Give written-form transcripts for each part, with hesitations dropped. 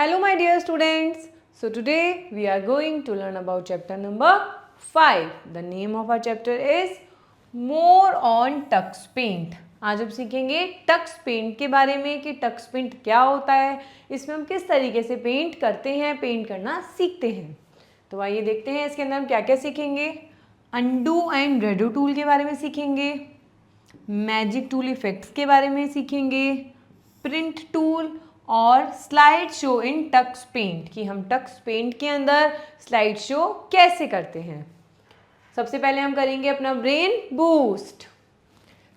Hello my dear students. So today we are going to learn about chapter number 5. The name of our chapter is More on Tux Paint. आज हम सीखेंगे Tux paint के बारे में कि Tux paint क्या होता है, इसमें हम किस तरीके से पेंट करते हैं, पेंट करना सीखते हैं। तो आइए देखते हैं इसके अंदर हम क्या क्या सीखेंगे। अंडू एंड रेडो टूल के बारे में सीखेंगे, मैजिक टूल इफेक्ट्स के बारे में सीखेंगे, प्रिंट टूल और slide show in Tux Paint कि हम टक्स पेंट के अंदर स्लाइड शो कैसे करते हैं। सबसे पहले हम करेंगे अपना brain boost.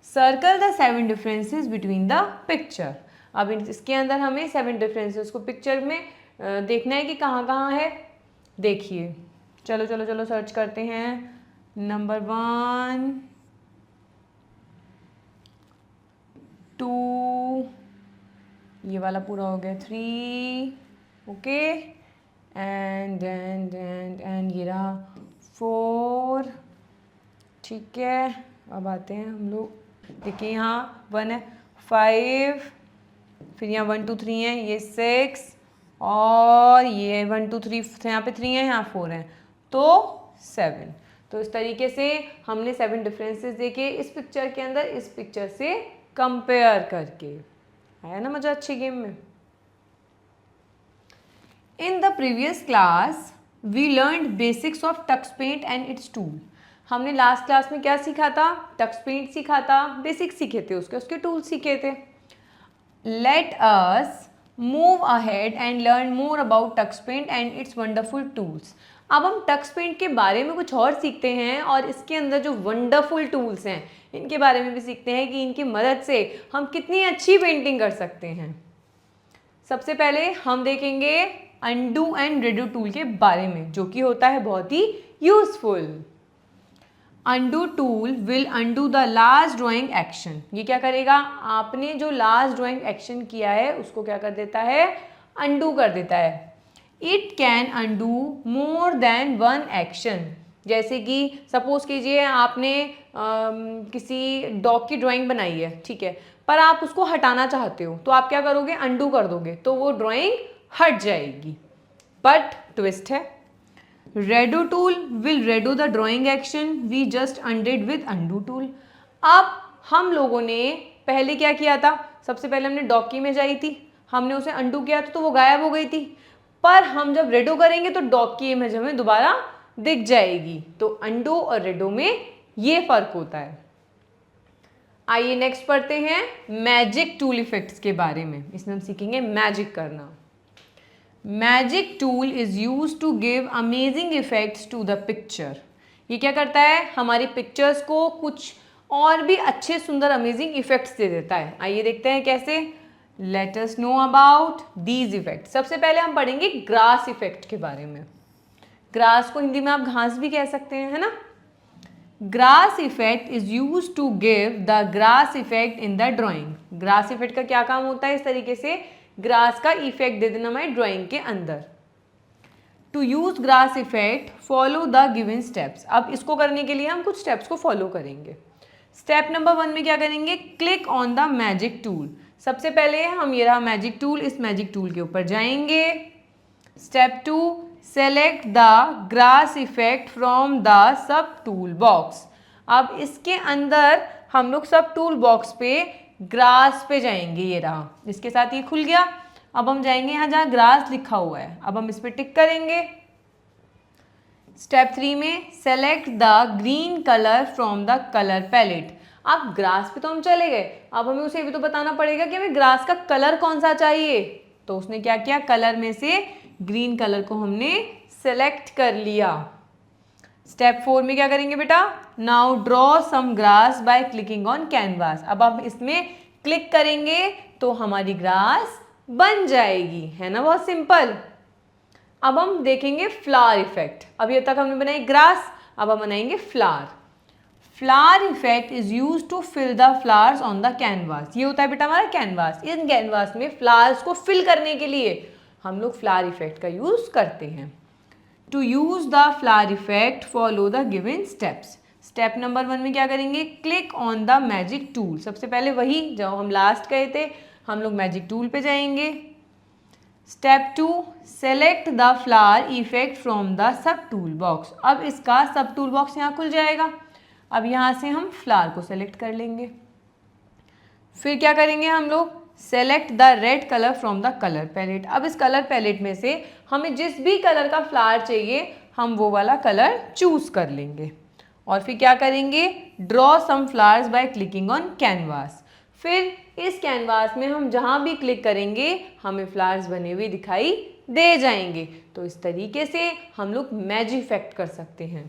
Circle the 7 differences between the picture. अब इसके अंदर हमें 7 डिफरेंसेस को पिक्चर में देखना है कि कहाँ कहाँ है। देखिए, चलो चलो चलो सर्च करते हैं। नंबर 1, 2, ये वाला पूरा हो गया, 3, ओके, एंड ये रहा 4, ठीक है। अब आते हैं हम लोग, देखिए यहाँ 1 है, 5, फिर यहाँ 1 2 3 है, ये 6 और ये 1 2 3 यहाँ पे 3 है, यहाँ 4 है, तो 7। तो इस तरीके से हमने 7 डिफरेंसेस देखे इस पिक्चर के अंदर इस पिक्चर से कंपेयर करके। आया ना मजा अच्छी गेम में। In the previous class we learn basics of Tux Paint and its tool. हमने लास्ट क्लास में क्या सीखा था? टक्स पेंट सीखा था, बेसिक्स सीखे थे, उसके टूल सीखे थे। Let us move ahead and learn more about Tux Paint and its wonderful tools. अब हम टक्स पेंट के बारे में कुछ और सीखते हैं और इसके अंदर जो वंडरफुल टूल्स हैं इनके बारे में भी सीखते हैं कि इनकी मदद से हम कितनी अच्छी पेंटिंग कर सकते हैं। सबसे पहले हम देखेंगे अंडू एंड रेडो टूल के बारे में, जो कि होता है बहुत ही useful. Undo tool will undo the last drawing action. ये क्या करेगा? आपने जो लास्ट ड्राइंग एक्शन किया है उसको क्या कर देता है? अंडू कर देता है। It can undo more than 1 action. जैसे कि सपोज कीजिए आपने किसी डॉग की ड्राइंग बनाई है, ठीक है, पर आप उसको हटाना चाहते हो, तो आप क्या करोगे? अंडू कर दोगे, तो वो ड्राइंग हट जाएगी। बट ट्विस्ट है, redo tool will redo the drawing action we just undid with undo tool. अब हम लोगों ने पहले क्या किया था? सबसे पहले हमने डॉग की इमेज आई थी, हमने उसे अंडू किया तो वो गायब हो गई थी, पर हम जब रेडो करेंगे तो डॉग की इमेज हमें दोबारा दिख जाएगी। तो अंडू और रेडो में ये फर्क होता है। आइए नेक्स्ट पढ़ते हैं मैजिक टूल इफेक्ट्स के बारे में। इसमें हम सीखेंगे मैजिक करना। Magic tool is use to give amazing effects to the picture. ये क्या करता है? हमारी पिक्चर्स को कुछ और भी अच्छे सुंदर अमेजिंग इफेक्ट्स दे देता है। आइए देखते हैं कैसे। Let us know about these effect. सबसे पहले हम पढ़ेंगे ग्रास इफेक्ट के बारे में। ग्रास को हिंदी में आप घास भी कह सकते हैं, है ना। Grass effect is use to give the grass effect in the drawing. Grass effect का क्या काम होता है? इस तरीके से ग्रास का इफेक्ट दे देना हमारी ड्राइंग के अंदर। To use grass effect follow the given steps. अब इसको करने के लिए हम कुछ स्टेप्स को फॉलो करेंगे। स्टेप नंबर 1 में क्या करेंगे? Click on the magic tool. सबसे पहले हम ये रहा मैजिक टूल, इस मैजिक टूल के ऊपर जाएंगे। Step 2, select the grass effect from the sub tool box. अब इसके अंदर हम लोग सब टूल बॉक्स पे ग्रास पे जाएंगे। ये रहा, इसके साथ ये खुल गया। अब हम जाएंगे यहाँ जहाँ ग्रास लिखा हुआ है, अब हम इस पर टिक करेंगे। स्टेप 3 में select the green colour from the colour palette. अब ग्रास पे तो हम चले गए, अब हमें उसे भी तो बताना पड़ेगा कि हमें ग्रास का कलर कौन सा चाहिए। तो उसने क्या किया? कलर में से ग्रीन कलर को हमने सेलेक्ट कर लिया। स्टेप 4 में क्या करेंगे बेटा? Now draw some grass by clicking on canvas. अब हम इसमें क्लिक करेंगे तो हमारी ग्रास बन जाएगी, है ना, बहुत सिंपल। अब हम देखेंगे फ्लावर इफेक्ट। अभी तक हमने बनाई ग्रास, अब हम बनाएंगे flower. Flower effect is use to fill the flowers on the canvas. ये होता है बेटा हमारा कैनवास। इन कैनवास में फ्लावर्स को फिल करने के लिए हम लोग फ्लावर इफेक्ट का यूज करते हैं। To use the flower effect follow the given steps. Step number 1 में क्या करेंगे? Click on the magic tool. सबसे पहले वही जो हम लास्ट गए थे, हम लोग मैजिक टूल पे जाएंगे। Step 2, select the flower effect from the sub tool box. अब इसका सब टूल बॉक्स यहाँ खुल जाएगा। अब यहाँ से हम फ्लावर को सेलेक्ट कर लेंगे। फिर क्या करेंगे हम लोग, select the red colour from the colour palette. अब इस कलर पैलेट में से हमें जिस भी कलर का फ्लावर चाहिए हम वो वाला कलर चूज कर लेंगे। और फिर क्या करेंगे, draw some flowers by clicking on canvas. फिर इस कैनवास में हम जहाँ भी क्लिक करेंगे हमें फ्लावर्स बने हुए दिखाई दे जाएंगे। तो इस तरीके से हम लोग मैजिक इफेक्ट कर सकते हैं।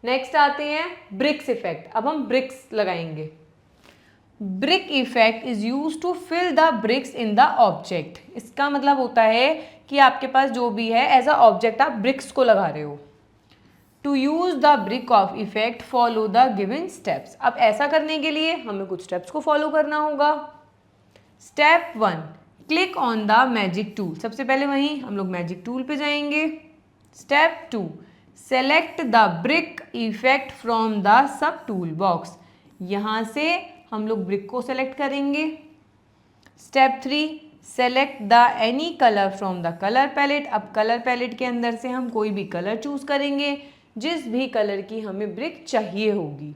नेक्स्ट आते हैं ब्रिक्स इफेक्ट। अब हम ब्रिक्स लगाएंगे। Brick effect is use to fill the bricks in the object. इसका मतलब होता है कि आपके पास जो भी है एज अ ऑब्जेक्ट आप ब्रिक्स को लगा रहे हो। To use the brick of effect follow the given steps. अब ऐसा करने के लिए हमें कुछ स्टेप्स को फॉलो करना होगा। Step 1, click on the magic tool. सबसे पहले वहीं हम लोग मैजिक टूल पे जाएंगे। Step 2, select the brick effect from the sub tool box. यहाँ से हम लोग ब्रिक को सेलेक्ट करेंगे। Step 3, select the any colour from the colour palette. अब कलर पैलेट के अंदर से हम कोई भी कलर चूज करेंगे जिस भी कलर की हमें ब्रिक चाहिए होगी।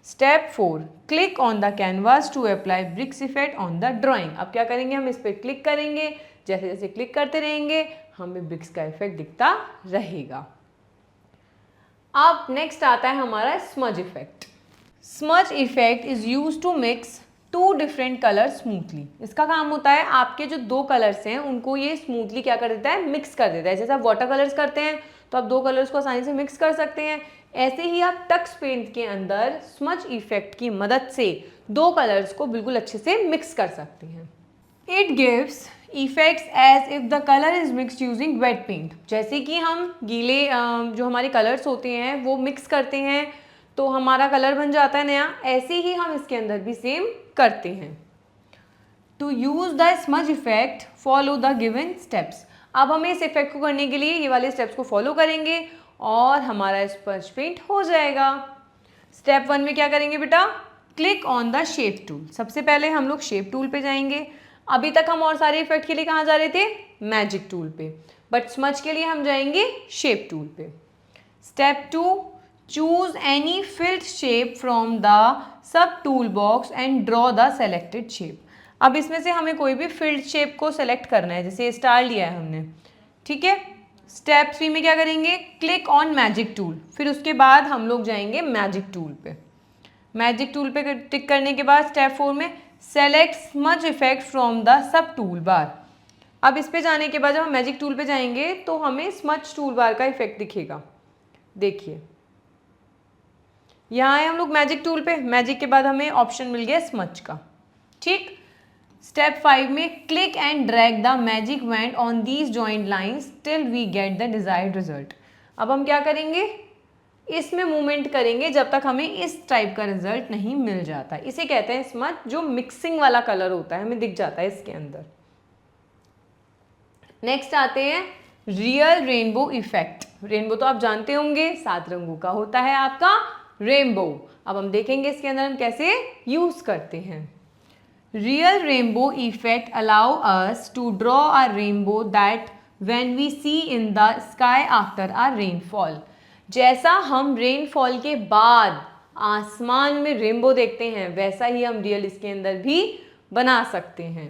Step 4, click on the canvas to apply bricks effect on the drawing. अब क्या करेंगे, हम इस पर क्लिक करेंगे। जैसे जैसे क्लिक करते रहेंगे हमें ब्रिक्स का इफेक्ट दिखता रहेगा। अब नेक्स्ट आता है हमारा smudge effect. Smudge effect is use to mix two different colour smoothly. इसका काम होता है आपके जो दो कलर्स हैं उनको ये स्मूथली क्या कर देता है, मिक्स कर देता है। जैसे आप वाटर कलर्स करते हैं तो आप दो कलर्स को आसानी से मिक्स कर सकते हैं, ऐसे ही आप टक्स पेंट के अंदर स्मज इफेक्ट की मदद से दो कलर्स को बिल्कुल अच्छे से मिक्स कर सकते हैं। It gives effects as if the colour is mixed using wet paint. जैसे कि हम गीले जो हमारे कलर्स होते हैं वो मिक्स करते हैं तो हमारा कलर बन जाता है नया, ऐसे ही हम इसके अंदर भी सेम करते हैं। To use the smudge effect follow the given steps. अब हमें इस इफेक्ट को करने के लिए ये वाले स्टेप्स को फॉलो करेंगे और हमारा स्पंज पेंट हो जाएगा। स्टेप 1 में क्या करेंगे बेटा, click on the shape tool. सबसे पहले हम लोग शेप टूल पे जाएंगे। अभी तक हम और सारे इफेक्ट के लिए कहाँ जा रहे थे, मैजिक टूल पे, बट स्मज के लिए हम जाएंगे शेप टूल पे। Step 2, choose any field shape from the sub tool box and draw the selected shape. अब इसमें से हमें कोई भी फिल्ड शेप को सेलेक्ट करना है, जैसे स्टार लिया है हमने, ठीक है। स्टेप 3 में क्या करेंगे, क्लिक ऑन मैजिक टूल। फिर उसके बाद हम लोग जाएंगे मैजिक टूल पे। मैजिक टूल पे टिक करने के बाद स्टेप 4 में select smudge effect from the sub tool bar. अब इस पे जाने के बाद जब हम मैजिक टूल पे जाएंगे तो हमें स्मज टूल बार का इफेक्ट दिखेगा। देखिए यहाँ है हम लोग मैजिक टूल पे, मैजिक के बाद हमें ऑप्शन मिल गया स्मज का, ठीक। स्टेप 5 में click and drag the magic wand on these joint lines till we get the desired result. अब हम क्या करेंगे, इसमें मूवमेंट करेंगे जब तक हमें इस टाइप का रिजल्ट नहीं मिल जाता। इसे कहते हैं स्मज, जो मिक्सिंग वाला कलर होता है हमें दिख जाता है इसके अंदर। नेक्स्ट आते हैं रियल रेनबो इफेक्ट। रेनबो तो आप जानते होंगे, 7 रंगों का होता है आपका रेनबो। अब हम देखेंगे इसके अंदर हम कैसे यूज करते हैं। Real rainbow effect allow us to draw a rainbow that when we see in the sky after a rainfall. जैसा हम रेनफॉल के बाद आसमान में रेनबो देखते हैं वैसा ही हम रियल इसके अंदर भी बना सकते हैं।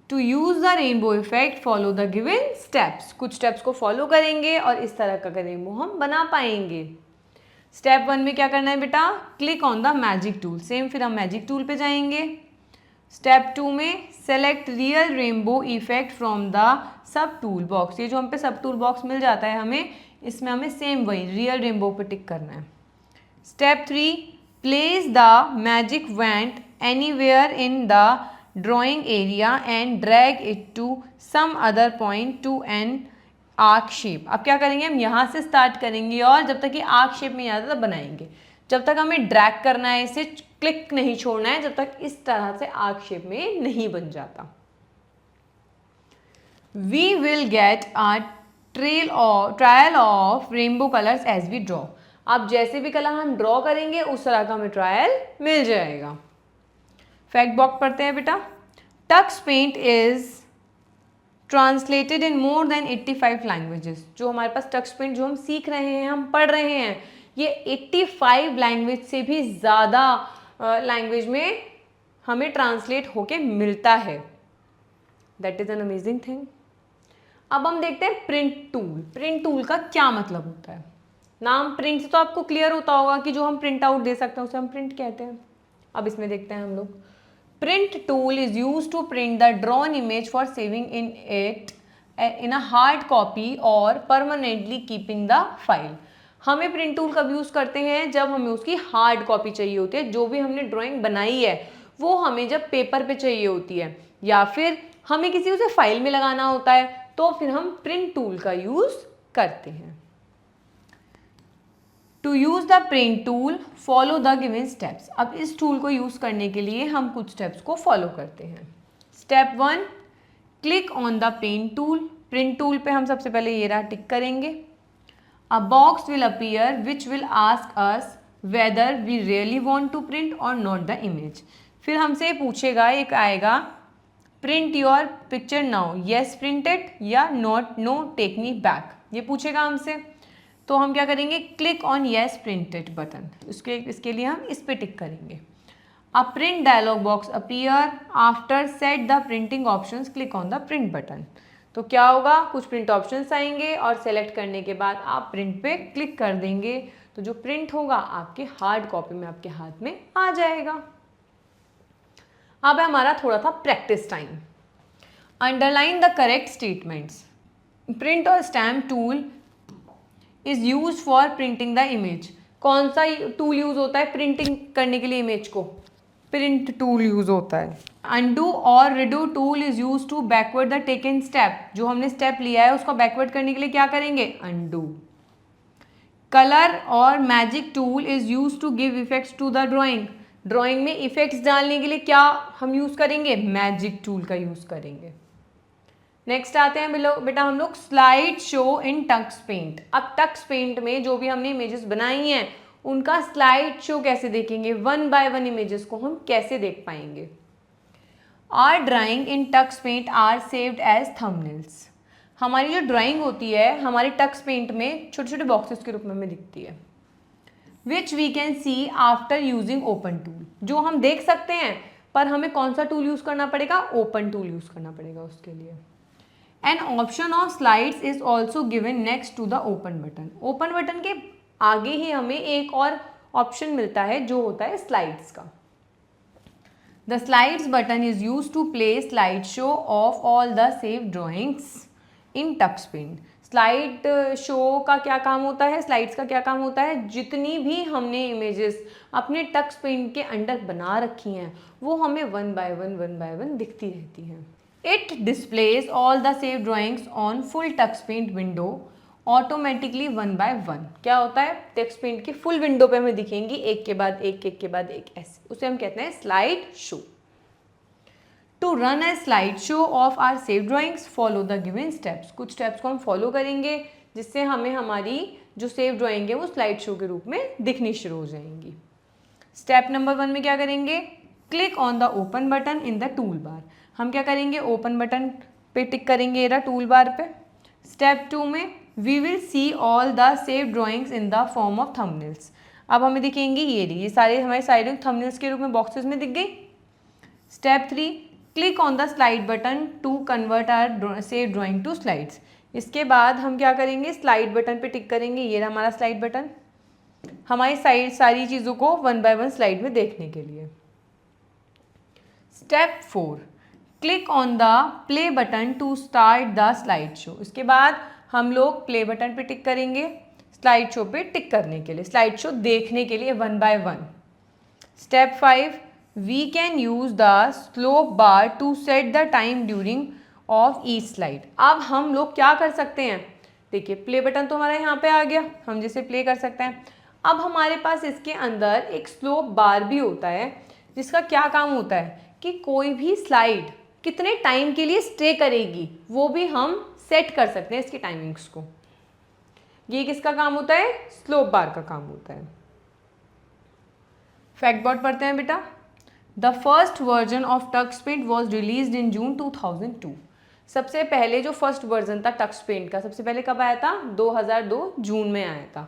To use the rainbow effect follow the given steps. कुछ स्टेप्स को फॉलो करेंगे और इस तरह का रेनबो हम बना पाएंगे। स्टेप 1 में क्या करना है बेटा, click on the magic tool. Same फिर हम मैजिक टूल पे जाएंगे। स्टेप 2 में select real rainbow effect from the sub tool box. ये जो हम पे सब टूल बॉक्स मिल जाता है हमें, इसमें हमें सेम वही रियल रेनबो पे टिक करना है। Step 3, place the magic wand anywhere in the drawing area and drag it to some other point to an arc shape. अब क्या करेंगे, हम यहाँ से स्टार्ट करेंगे और जब तक ये आर्क शेप में आता तब बनाएंगे। जब तक हमें ड्रैग करना है, इसे क्लिक नहीं छोड़ना है जब तक इस तरह से आर्क शेप में नहीं बन जाता। We will get a trial of rainbow colours as we draw. अब जैसे भी कलर हम ड्रॉ करेंगे उस तरह का हमें ट्रायल मिल जाएगा। फैक्ट बॉक्स पढ़ते हैं बेटा। Tux Paint is translated in more than 85 languages. जो हमारे पास टक्स पेंट जो हम सीख रहे हैं, हम पढ़ रहे हैं, ये 85 लैंग्वेज से भी ज़्यादा लैंग्वेज में हमें ट्रांसलेट होके मिलता है। That is an amazing thing. अब हम देखते हैं प्रिंट टूल। प्रिंट टूल का क्या मतलब होता है? नाम प्रिंट से तो आपको क्लियर होता होगा कि जो हम प्रिंट आउट दे सकते हैं उसे हम प्रिंट कहते हैं। अब इसमें देखते हैं हम लोग। Print tool is use to print the drawn image for saving in it in a hard copy और परमानेंटली कीपिंग द फाइल। हमें प्रिंट टूल कब यूज़ करते हैं? जब हमें उसकी हार्ड कॉपी चाहिए होती है। जो भी हमने ड्राइंग बनाई है वो हमें जब पेपर पे चाहिए होती है, या फिर हमें किसी उसे फाइल में लगाना होता है, तो फिर हम प्रिंट टूल का यूज़ करते हैं। To use the print tool follow the given steps. अब इस टूल को यूज़ करने के लिए हम कुछ स्टेप्स को फॉलो करते हैं। Step 1, click on the print tool. Print tool पे हम सबसे पहले ये रहा टिक करेंगे। A box will appear which will ask us whether we really want to print और नॉट द इमेज। फिर हमसे पूछेगा, एक आएगा, print your picture now, yes print it, या not, no take me back, ये पूछेगा हमसे। तो हम क्या करेंगे? Click on yes print it button. इसके लिए हम इस पे टिक करेंगे। A print dialogue box appear after set the printing options, click on the print button. तो क्या होगा? कुछ प्रिंट ऑप्शंस आएंगे और सेलेक्ट करने के बाद आप प्रिंट पे क्लिक कर देंगे, तो जो प्रिंट होगा आपके हार्ड कॉपी में आपके हाथ में आ जाएगा। अब है हमारा थोड़ा सा practice time. Underline the correct statements. Print और stamp tool is use for printing the image. कौन सा टूल यूज होता है प्रिंटिंग करने के लिए इमेज को? प्रिंट टूल यूज होता है। अनडू और redo tool is use to backward the taken step. जो हमने स्टेप लिया है उसको बैकवर्ड करने के लिए क्या करेंगे? अनडू। कलर और magic tool is use to give effects to the drawing. Drawing में इफेक्ट्स डालने के लिए क्या हम यूज करेंगे? मैजिक टूल का यूज करेंगे। नेक्स्ट आते हैं बेटा हम लोग slide show in Tux Paint. अब टक्स पेंट में जो भी हमने इमेजेस बनाई हैं उनका स्लाइड शो कैसे देखेंगे? 1 बाय 1 इमेजेस को हम कैसे देख पाएंगे? Our drawing in Tux Paint are saved as thumbnails. हमारी जो ड्राइंग होती है हमारे टक्स पेंट में छोटे छोटे बॉक्सेस के रूप में हमें दिखती है। Which we can see after using open tool. जो हम देख सकते हैं, पर हमें कौन सा टूल यूज़ करना पड़ेगा? ओपन टूल यूज़ करना पड़ेगा उसके लिए। An option of slides is also given next to the open button. Open button के आगे ही हमें एक और ऑप्शन मिलता है जो होता है स्लाइड्स का। The slides button is use to play slide show of all the save drawings in Tux Paint. Slide show का क्या काम होता है? स्लाइड्स का क्या काम होता है? जितनी भी हमने इमेजेस अपने टक्स पेंट के अंदर बना रखी हैं वो हमें 1 बाय 1 दिखती रहती हैं। It displays all the saved drawings on full tux paint window automatically 1 by 1। क्या होता है? टक्स पेंट की फुल विंडो पे हमें दिखेंगी एक के बाद एक ऐसे, उसे हम कहते हैं slide show. To run a slide show of our save drawings follow the given steps. कुछ स्टेप्स को हम फॉलो करेंगे जिससे हमें हमारी जो सेव ड्रॉइंग है वो स्लाइड शो के रूप में दिखनी शुरू हो जाएंगी। स्टेप नंबर 1 में क्या करेंगे? Click on the open button in the tool bar. हम क्या करेंगे? ओपन बटन पे टिक करेंगे ये रहा टूल बार पे। स्टेप 2 में we will see all the save drawings in the form of thumbnails. अब हमें दिखेंगी ये सारे हमारे साइड थंबनेल्स के रूप में बॉक्सेस में दिख गई। Step 3, click on the slide button to convert our save drawing to slides. इसके बाद हम क्या करेंगे? स्लाइड बटन पे टिक करेंगे, ये रहा हमारा स्लाइड बटन, हमारी सारी चीज़ों को 1 बाय 1 स्लाइड में देखने के लिए। Step 4, click on the play button to start the slide show. इसके बाद हम लोग प्ले बटन पे टिक करेंगे स्लाइड शो पे टिक करने के लिए, स्लाइड शो देखने के लिए 1 by 1। Step 5, we can use the slope bar to set the time during of each slide. अब हम लोग क्या कर सकते हैं? देखिए प्ले बटन तो हमारा यहाँ पे आ गया, हम जिसे प्ले कर सकते हैं। अब हमारे पास इसके अंदर एक स्लोप बार भी होता है जिसका क्या काम होता है कि कोई भी स्लाइड कितने टाइम के लिए स्टे करेगी वो भी हम सेट कर सकते हैं इसकी टाइमिंग्स को। ये किसका काम होता है? स्लोप बार का काम होता है। फैक्ट बोर्ड पढ़ते हैं बेटा। The first version of Tux Paint was released in June 2002। सबसे पहले जो फर्स्ट वर्जन था टक्स पेंट का, सबसे पहले कब आया था? 2002 जून में आया था।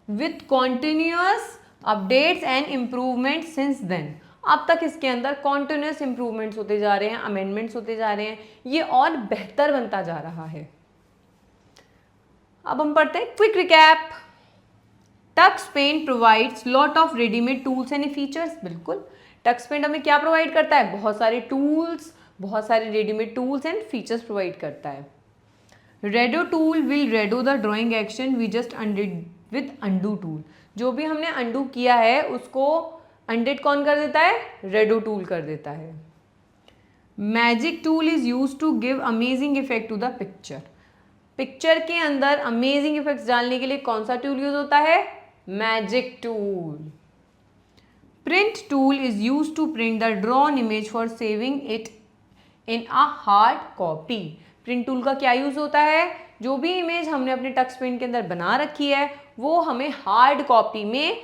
With continuous updates and improvement since then. अब तक इसके अंदर कॉन्टिन्यूअस इम्प्रूवमेंट्स होते जा रहे हैं, अमेंडमेंट्स होते जा रहे हैं, ये और बेहतर बनता जा रहा है। अब हम पढ़ते हैं quick recap. Tux Paint provides lot of readymade tools and features. बिल्कुल, टक्स पेंट हमें क्या प्रोवाइड करता है? बहुत सारे टूल्स, बहुत सारे readymade tools and features provide करता है। Redo tool will redo the drawing action we just undid with undo tool. जो भी हमने अंडू किया है उसको अनडिड कौन कर देता है? रेडो टूल कर देता है। Magic tool is use to give amazing effect to the picture. Picture के अंदर अमेजिंग इफेक्ट्स डालने के लिए कौन सा टूल यूज होता है? Magic tool. Print tool is use to print the drawn image for saving it in a hard copy. Print tool का क्या यूज होता है? जो भी इमेज हमने अपने टक्स पेंट के अंदर बना रखी है वो हमें हार्ड कॉपी में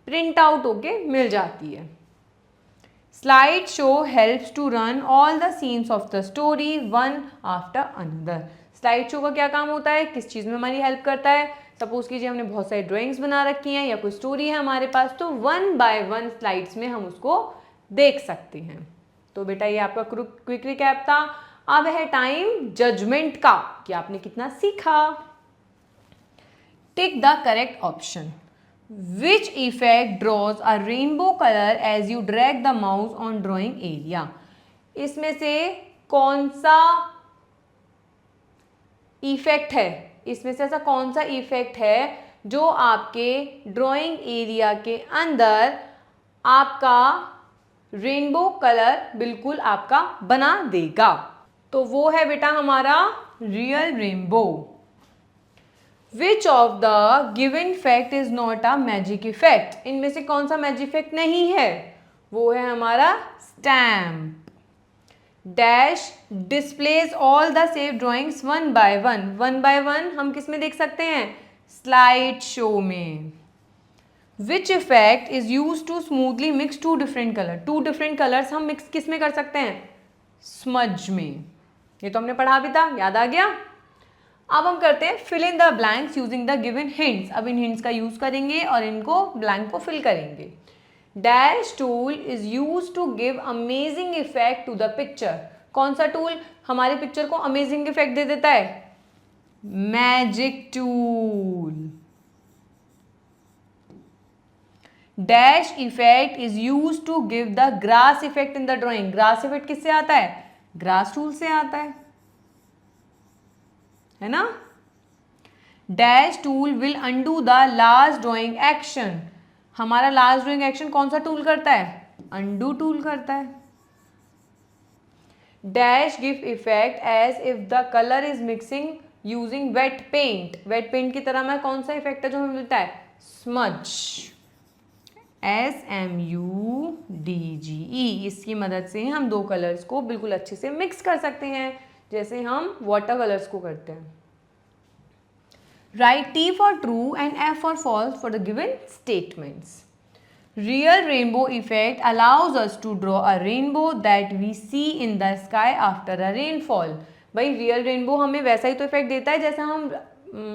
प्रिंट आउट होके मिल जाती है। Slide show helps to run all the scenes of the story one after another. Slide show का क्या काम होता है? किस चीज़ में हमारी हेल्प करता है? सपोज कीजिए हमने बहुत सारी ड्राइंग्स बना रखी हैं या कोई स्टोरी है हमारे पास, तो वन बाय वन स्लाइड्स में हम उसको देख सकते हैं। तो बेटा ये आपका क्विक रिकैप था। अब है टाइम जजमेंट का कि आपने कितना सीखा। Tick the correct option. Which effect draws a rainbow colour as you drag the mouse on drawing area. इसमें से कौन सा इफेक्ट है? इसमें से ऐसा कौन सा इफेक्ट है जो आपके ड्राइंग एरिया के अंदर आपका रेनबो कलर बिल्कुल आपका बना देगा? तो वो है बेटा हमारा real rainbow. Which of the given fact is not a magic effect. इनमें से कौन सा मैजिक इफेक्ट नहीं है? वो है हमारा stamp. Dash displays all the save drawings one by one. One by one हम किस में देख सकते हैं? स्लाइड शो में। Which effect is use to smoothly mix two different colour. Two different colours हम मिक्स किस में कर सकते हैं? स्मज में। ये तो हमने पढ़ा भी था, याद आ गया। अब हम करते हैं fill in the blanks using the given hints. अब इन हिंट्स का यूज करेंगे और इनको ब्लैंक को फिल करेंगे। Dash tool is use to give amazing effect to the picture. कौन सा टूल हमारे पिक्चर को अमेजिंग इफेक्ट दे देता है? Magic tool. Dash effect is use to give the grass effect in the drawing. Grass effect किससे आता है? ग्रास टूल से आता है ना। Dash tool will undo the last drawing action. हमारा लास्ट ड्राइंग एक्शन कौन सा टूल करता है? अंडू टूल करता है। Dash give effect as if the colour is mixing using wet paint. Wet paint की तरह में कौन सा इफेक्ट है जो हमें मिलता है? स्मज। SMUDGE। इसकी मदद से हम दो कलर्स को बिल्कुल अच्छे से मिक्स कर सकते हैं जैसे हम वाटर कलर्स को करते हैं। Write T for true and F for false for the given statements. Real rainbow effect allows us to draw a rainbow that we see in the sky after a rainfall. भाई real rainbow हमें वैसा ही तो effect देता है जैसा हम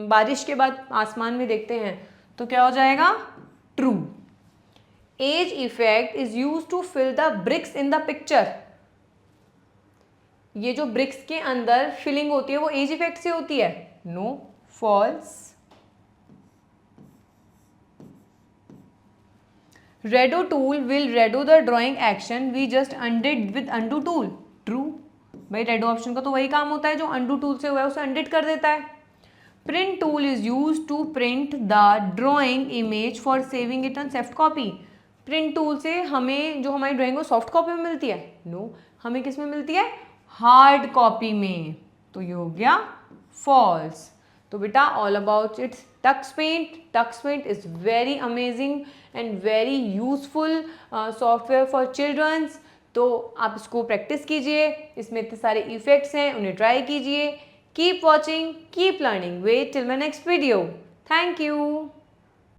बारिश के बाद आसमान में देखते हैं, तो क्या हो जाएगा? True. Edge effect is use to fill the bricks in the picture. ये जो ब्रिक्स के अंदर फिलिंग होती है वो एज इफेक्ट से होती है? No, false. Redo tool will redo the drawing action we just undid with undo tool. True. भाई रेडो ऑप्शन का तो वही काम होता है जो अंडू टूल से हुआ है उसे अनडिड कर देता है। Print tool is use to print the drawing image for saving it on soft copy. Print tool से हमें जो हमारी ड्राइंग वो सॉफ्ट कॉपी में मिलती है? नो, हमें किस में मिलती है? हार्ड कॉपी में। तो ये हो गया फॉल्स। तो बेटा all about it's Tux Paint. Tux Paint is very amazing and very useful software for childrens. तो आप इसको प्रैक्टिस कीजिए, इसमें इतने सारे इफेक्ट्स हैं, उन्हें ट्राई कीजिए। Keep watching, keep learning. Wait till my next video. Thank you.